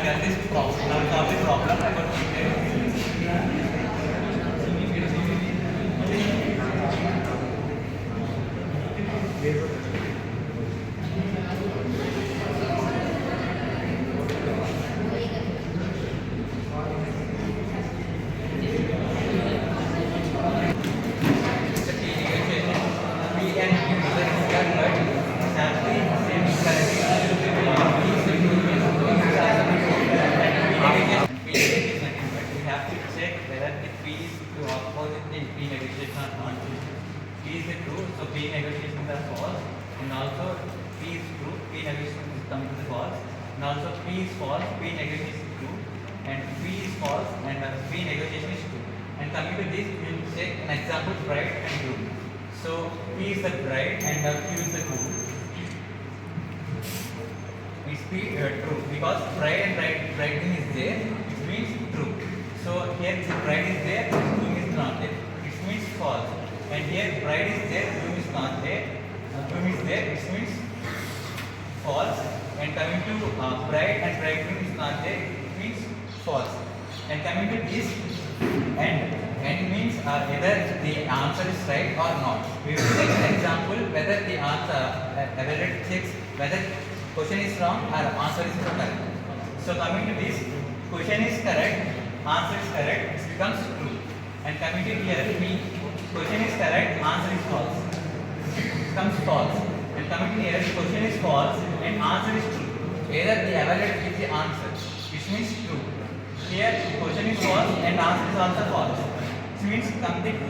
get this problem. Now solve the problem about is the true, so P negotiations are false, and also P is true, P negotiation is coming to the false, and also P is false, P negotiation is true, and P is false, and P negotiation is true. And coming to this, we will take an example bride and groom. So P is the bride and Q is the groom. Is P true because bride and bridegroom is there, it means true. So here the bride is there, groom is not there, it means false. And here bride is there, groom is not there, groom is there, it means false. And coming to bride and bridegroom is not there, it means false. And coming to this end means either the answer is right or not. We will take an example whether the answer evaluate checks whether question is wrong or answer is correct. So coming to this, question is correct, answer is correct, it becomes true. And coming to here, question is correct, answer is false, it becomes false. And coming to here, question is false and answer is true. Either the evaluate gives the answer, which means true. Here, question is false and answer is also false, which means complete